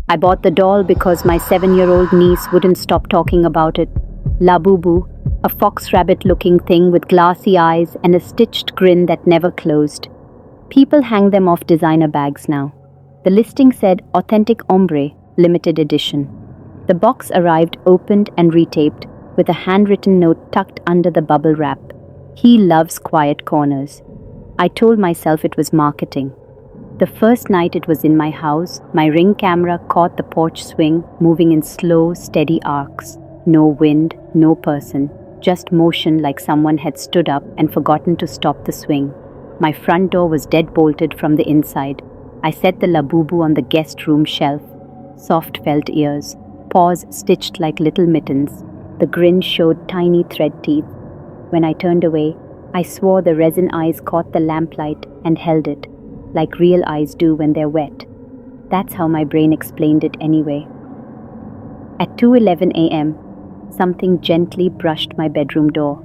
I bought the doll because my 7-year-old niece wouldn't stop talking about it. Labubu, a fox rabbit-looking thing with glassy eyes and a stitched grin that never closed. People hang them off designer bags now. The listing said authentic ombre, limited edition. The box arrived opened and retaped, with a handwritten note tucked under the bubble wrap. He loves quiet corners. I told myself it was marketing. The first night it was in my house, my Ring camera caught the porch swing, moving in slow, steady arcs. No wind, no person, just motion like someone had stood up and forgotten to stop the swing. My front door was dead-bolted from the inside. I set the Labubu on the guest room shelf. Soft felt ears, paws stitched like little mittens. The grin showed tiny thread teeth. When I turned away, I swore the resin eyes caught the lamplight and held it, like real eyes do when they're wet. That's how my brain explained it anyway. At 2:11 a.m., something gently brushed my bedroom door.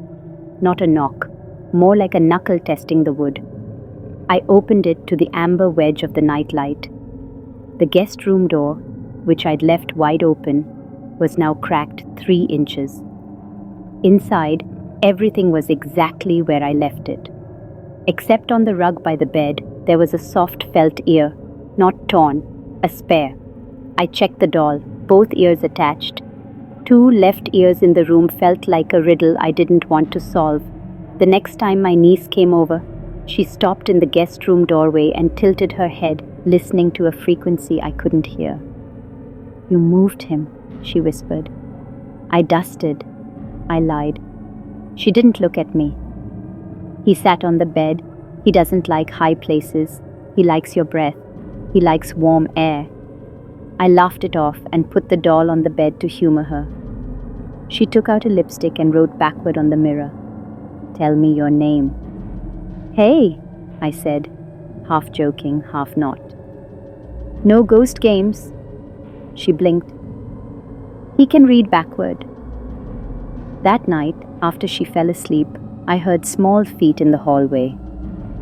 Not a knock, more like a knuckle testing the wood. I opened it to the amber wedge of the nightlight. The guest room door, which I'd left wide open, was now cracked 3 inches. Inside, everything was exactly where I left it. Except on the rug by the bed, there was a soft felt ear, not torn, a spare. I checked the doll, both ears attached. 2 left ears in the room felt like a riddle I didn't want to solve. The next time my niece came over, she stopped in the guest room doorway and tilted her head, listening to a frequency I couldn't hear. "You moved him," she whispered. "I dusted." I lied. She didn't look at me. "He sat on the bed. He doesn't like high places. He likes your breath. He likes warm air." I laughed it off and put the doll on the bed to humor her. She took out a lipstick and wrote backward on the mirror, "Tell me your name." "Hey," I said, half joking, half not. "No ghost games." She blinked. "He can read backward." That night, after she fell asleep, I heard small feet in the hallway.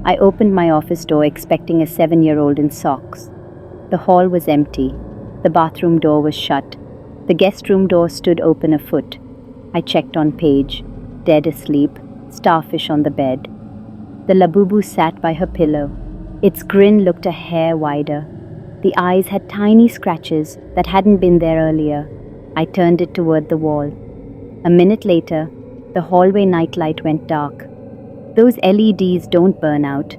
I opened my office door expecting a 7-year-old in socks. The hall was empty. The bathroom door was shut. The guest room door stood open a foot. I checked on Paige, dead asleep, starfish on the bed. The Labubu sat by her pillow. Its grin looked a hair wider. The eyes had tiny scratches that hadn't been there earlier. I turned it toward the wall. A minute later, the hallway nightlight went dark. Those LEDs don't burn out.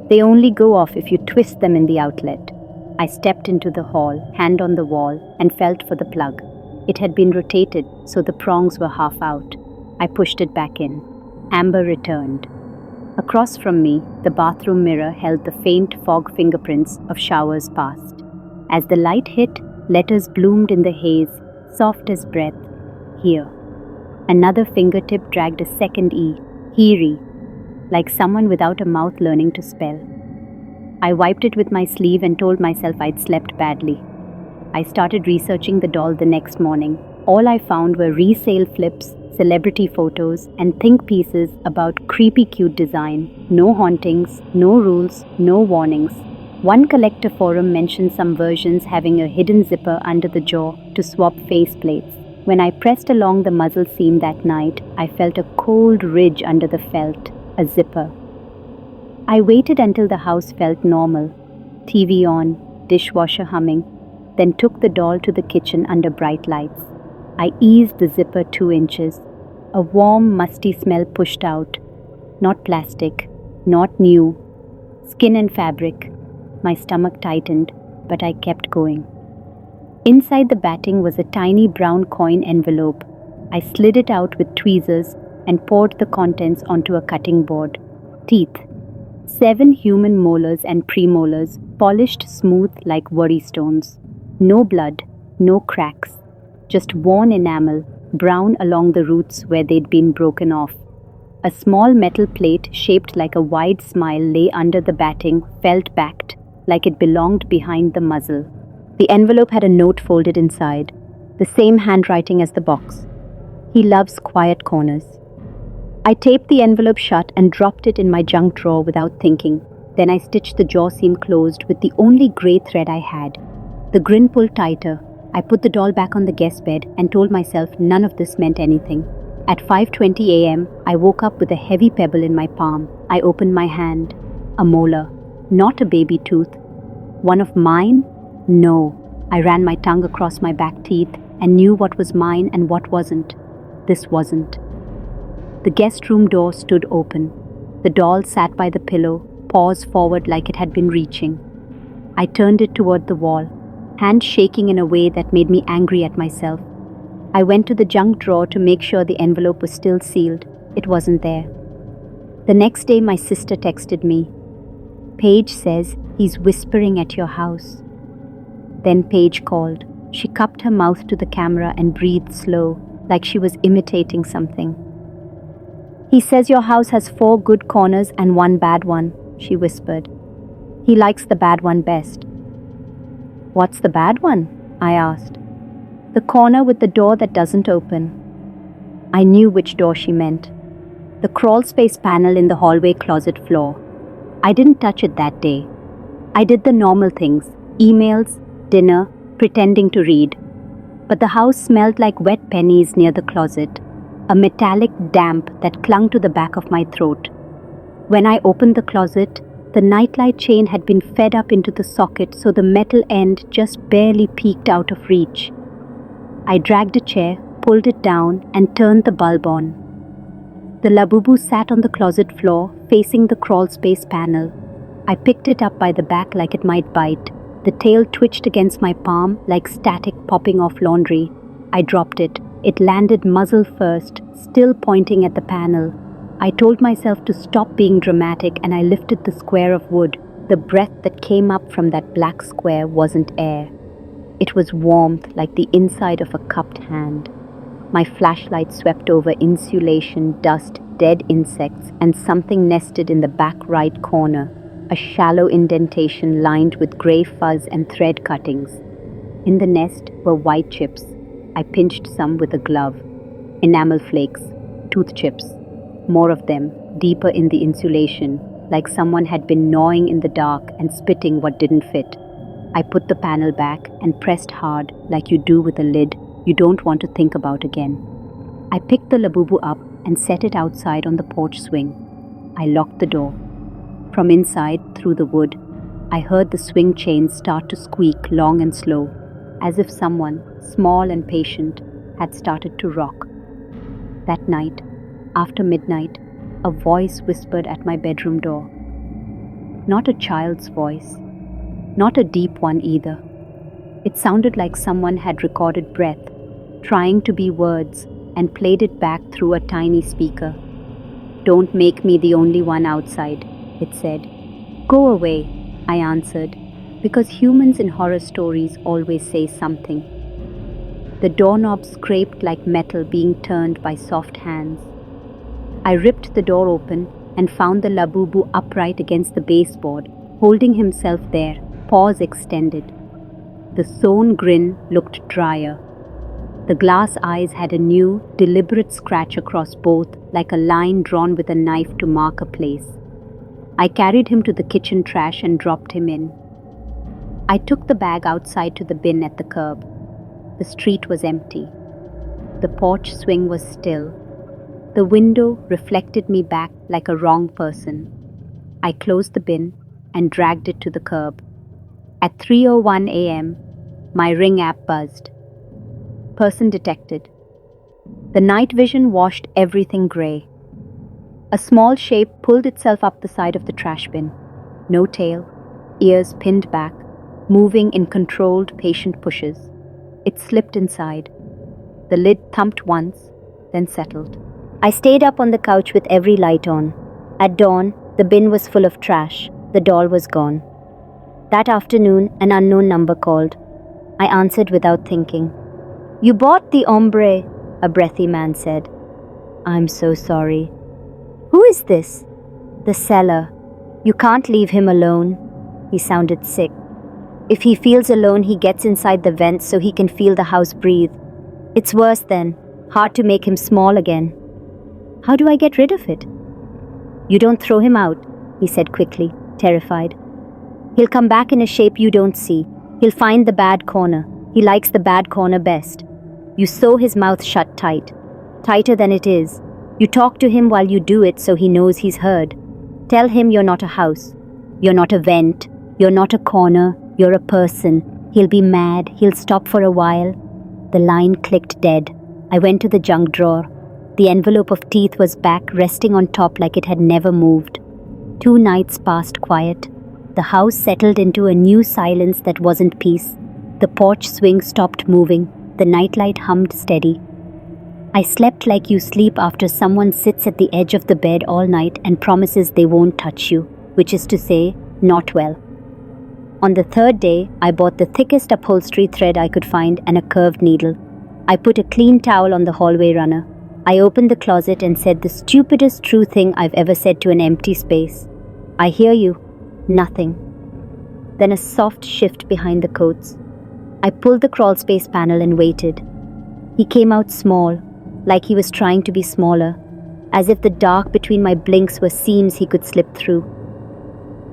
They only go off if you twist them in the outlet. I stepped into the hall, hand on the wall, and felt for the plug. It had been rotated, so the prongs were half out. I pushed it back in. Amber returned. Across from me, the bathroom mirror held the faint fog fingerprints of showers past. As the light hit, letters bloomed in the haze, soft as breath. Here. Another fingertip dragged a second E, Hiri, like someone without a mouth learning to spell. I wiped it with my sleeve and told myself I'd slept badly. I started researching the doll the next morning. All I found were resale flips, celebrity photos, and think pieces about creepy cute design. No hauntings, no rules, no warnings. One collector forum mentioned some versions having a hidden zipper under the jaw to swap faceplates. When I pressed along the muzzle seam that night, I felt a cold ridge under the felt, a zipper. I waited until the house felt normal. TV on, dishwasher humming, then took the doll to the kitchen under bright lights. I eased the zipper 2 inches. A warm, musty smell pushed out. Not plastic, not new. Skin and fabric. My stomach tightened, but I kept going. Inside the batting was a tiny brown coin envelope. I slid it out with tweezers and poured the contents onto a cutting board. Teeth. 7 human molars and premolars, polished smooth like worry stones. No blood, no cracks. Just worn enamel, brown along the roots where they'd been broken off. A small metal plate shaped like a wide smile lay under the batting, felt backed, like it belonged behind the muzzle. The envelope had a note folded inside, the same handwriting as the box. "He loves quiet corners." I taped the envelope shut and dropped it in my junk drawer without thinking. Then I stitched the jaw seam closed with the only gray thread I had. The grin pulled tighter. I put the doll back on the guest bed and told myself none of this meant anything. At 5:20 a.m., I woke up with a heavy pebble in my palm. I opened my hand. A molar. Not a baby tooth. One of mine? No. I ran my tongue across my back teeth and knew what was mine and what wasn't. This wasn't. The guest room door stood open. The doll sat by the pillow, paws forward like it had been reaching. I turned it toward the wall, hand shaking in a way that made me angry at myself. I went to the junk drawer to make sure the envelope was still sealed. It wasn't there. The next day, my sister texted me. Paige says he's whispering at your house. Then Paige called. She cupped her mouth to the camera and breathed slow, like she was imitating something. He says your house has 4 good corners and 1 bad one, she whispered. He likes the bad one best. What's the bad one? I asked. The corner with the door that doesn't open. I knew which door she meant. The crawl space panel in the hallway closet floor. I didn't touch it that day. I did the normal things, emails, dinner, pretending to read. But the house smelled like wet pennies near the closet, a metallic damp that clung to the back of my throat. When I opened the closet, the nightlight chain had been fed up into the socket so the metal end just barely peeked out of reach. I dragged a chair, pulled it down, and turned the bulb on. The Labubu sat on the closet floor, facing the crawl space panel. I picked it up by the back like it might bite. The tail twitched against my palm like static popping off laundry. I dropped it. It landed muzzle first, still pointing at the panel. I told myself to stop being dramatic and I lifted the square of wood. The breath that came up from that black square wasn't air. It was warmth like the inside of a cupped hand. My flashlight swept over insulation, dust, dead insects, and something nested in the back right corner, a shallow indentation lined with grey fuzz and thread cuttings. In the nest were white chips. I pinched some with a glove. Enamel flakes, tooth chips. More of them, deeper in the insulation, like someone had been gnawing in the dark and spitting what didn't fit. I put the panel back and pressed hard, like you do with a lid you don't want to think about again. I picked the Labubu up and set it outside on the porch swing. I locked the door. From inside, through the wood, I heard the swing chains start to squeak long and slow, as if someone, small and patient, had started to rock. That night, after midnight, a voice whispered at my bedroom door. Not a child's voice, not a deep one either. It sounded like someone had recorded breath, trying to be words, and played it back through a tiny speaker. Don't make me the only one outside, it said. Go away, I answered, because humans in horror stories always say something. The doorknob scraped like metal being turned by soft hands. I ripped the door open and found the Labubu upright against the baseboard, holding himself there, paws extended. The sewn grin looked drier. The glass eyes had a new, deliberate scratch across both, like a line drawn with a knife to mark a place. I carried him to the kitchen trash and dropped him in. I took the bag outside to the bin at the curb. The street was empty. The porch swing was still. The window reflected me back like a wrong person. I closed the bin and dragged it to the curb. At 3:01 a.m., my Ring app buzzed. Person detected. The night vision washed everything gray. A small shape pulled itself up the side of the trash bin. No tail, ears pinned back, moving in controlled, patient pushes. It slipped inside. The lid thumped once, then settled. I stayed up on the couch with every light on. At dawn, the bin was full of trash. The doll was gone. That afternoon, an unknown number called. I answered without thinking. You bought the ombre, a breathy man said. I'm so sorry. Who is this? The seller. You can't leave him alone. He sounded sick. If he feels alone, he gets inside the vents so he can feel the house breathe. It's worse then. Hard to make him small again. How do I get rid of it? You don't throw him out, he said quickly, terrified. He'll come back in a shape you don't see. He'll find the bad corner. He likes the bad corner best. You sew his mouth shut tight, tighter than it is. You talk to him while you do it so he knows he's heard. Tell him you're not a house. You're not a vent. You're not a corner. You're a person. He'll be mad. He'll stop for a while. The line clicked dead. I went to the junk drawer. The envelope of teeth was back, resting on top like it had never moved. 2 nights passed quiet. The house settled into a new silence that wasn't peace. The porch swing stopped moving. The nightlight hummed steady. I slept like you sleep after someone sits at the edge of the bed all night and promises they won't touch you, which is to say, not well. On the 3rd day, I bought the thickest upholstery thread I could find and a curved needle. I put a clean towel on the hallway runner. I opened the closet and said the stupidest true thing I've ever said to an empty space. I hear you. Nothing. Then a soft shift behind the coats. I pulled the crawl space panel and waited. He came out small, like he was trying to be smaller, as if the dark between my blinks were seams he could slip through.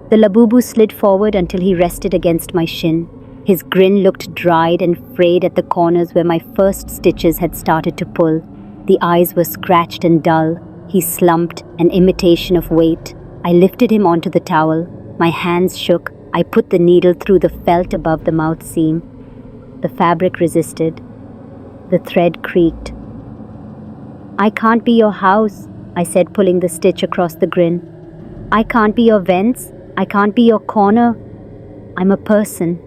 The Labubu slid forward until he rested against my shin. His grin looked dried and frayed at the corners where my first stitches had started to pull. The eyes were scratched and dull. He slumped, an imitation of weight. I lifted him onto the towel. My hands shook. I put the needle through the felt above the mouth seam. The fabric resisted. The thread creaked. I can't be your house, I said, pulling the stitch across the grin. I can't be your vents. I can't be your corner. I'm a person.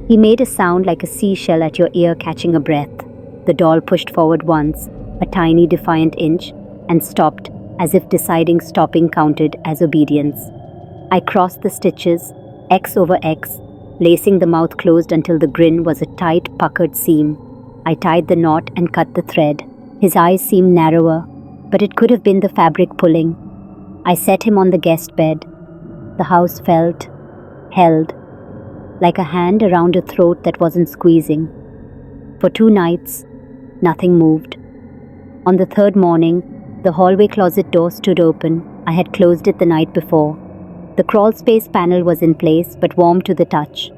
He made a sound like a seashell at your ear catching a breath. The doll pushed forward once, a tiny defiant inch, and stopped, as if deciding stopping counted as obedience. I crossed the stitches, X over X, lacing the mouth closed until the grin was a tight, puckered seam. I tied the knot and cut the thread. His eyes seemed narrower, but it could have been the fabric pulling. I set him on the guest bed. The house felt held, like a hand around a throat that wasn't squeezing. For 2 nights, nothing moved. On the 3rd morning, the hallway closet door stood open. I had closed it the night before. The crawl space panel was in place, but warm to the touch.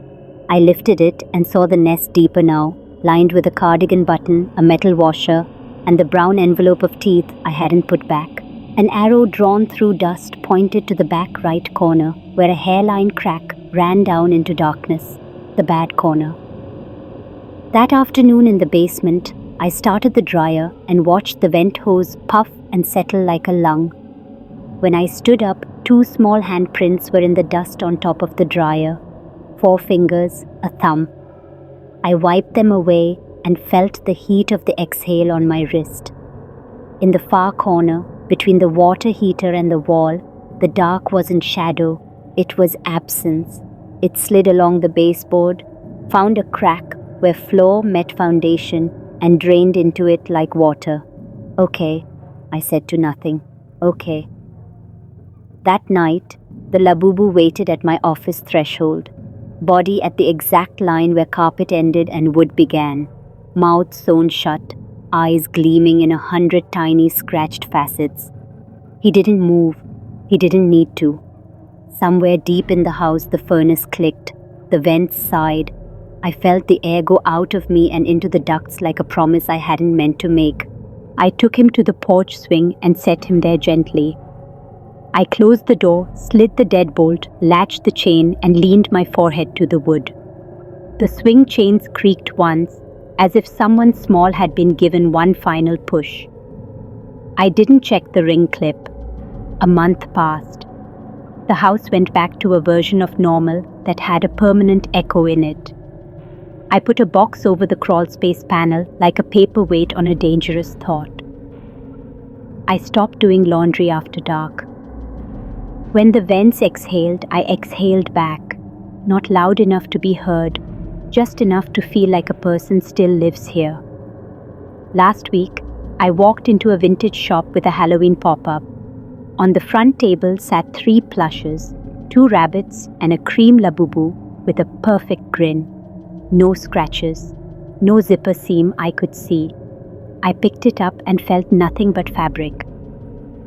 I lifted it and saw the nest deeper now, lined with a cardigan button, a metal washer, and the brown envelope of teeth I hadn't put back. An arrow drawn through dust pointed to the back right corner, where a hairline crack ran down into darkness, the bad corner. That afternoon in the basement, I started the dryer and watched the vent hose puff and settle like a lung. When I stood up, 2 small handprints were in the dust on top of the dryer. 4 fingers, a thumb. I wiped them away and felt the heat of the exhale on my wrist. In the far corner, between the water heater and the wall, the dark wasn't shadow, it was absence. It slid along the baseboard, found a crack where floor met foundation, and drained into it like water. Okay, I said to nothing. Okay. That night, the Labubu waited at my office threshold, body at the exact line where carpet ended and wood began, mouth sewn shut, eyes gleaming in 100 tiny scratched facets. He didn't move. He didn't need to. Somewhere deep in the house, the furnace clicked. The vents sighed. I felt the air go out of me and into the ducts like a promise I hadn't meant to make. I took him to the porch swing and set him there gently. I closed the door, slid the deadbolt, latched the chain, and leaned my forehead to the wood. The swing chains creaked once, as if someone small had been given one final push. I didn't check the ring clip. A month passed. The house went back to a version of normal that had a permanent echo in it. I put a box over the crawl space panel like a paperweight on a dangerous thought. I stopped doing laundry after dark. When the vents exhaled, I exhaled back, not loud enough to be heard, just enough to feel like a person still lives here. Last week, I walked into a vintage shop with a Halloween pop-up. On the front table sat 3 plushes, 2 rabbits and a cream Labubu with a perfect grin. No scratches, no zipper seam I could see. I picked it up and felt nothing but fabric.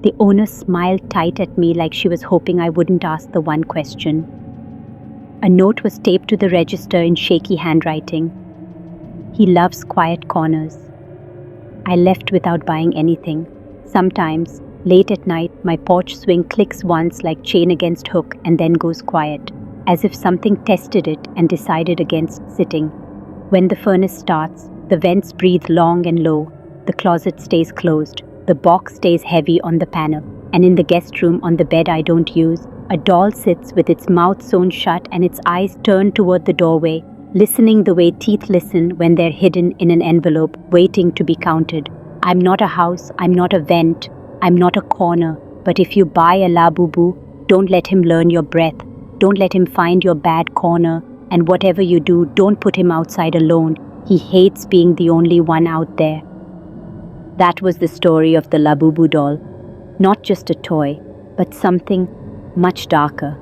The owner smiled tight at me like she was hoping I wouldn't ask the one question. A note was taped to the register in shaky handwriting. He loves quiet corners. I left without buying anything. Sometimes, late at night, my porch swing clicks once like chain against hook and then goes quiet, as if something tested it and decided against sitting. When the furnace starts, the vents breathe long and low, the closet stays closed, the box stays heavy on the panel, and in the guest room on the bed I don't use, a doll sits with its mouth sewn shut and its eyes turned toward the doorway, listening the way teeth listen when they're hidden in an envelope, waiting to be counted. I'm not a house, I'm not a vent, I'm not a corner, but if you buy a Labubu, don't let him learn your breath, don't let him find your bad corner, and whatever you do, don't put him outside alone. He hates being the only one out there. That was the story of the Labubu doll. Not just a toy, but something much darker.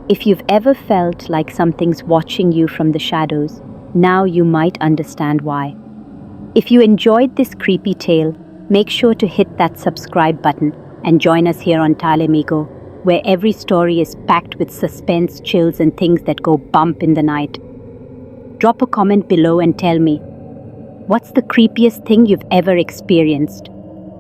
If you've ever felt like something's watching you from the shadows, now you might understand why. If you enjoyed this creepy tale, make sure to hit that subscribe button and join us here on Tale Migo, where every story is packed with suspense, chills, and things that go bump in the night. Drop a comment below and tell me, what's the creepiest thing you've ever experienced?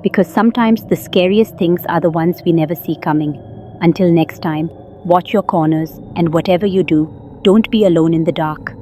Because sometimes the scariest things are the ones we never see coming. Until next time, watch your corners, and whatever you do, don't be alone in the dark.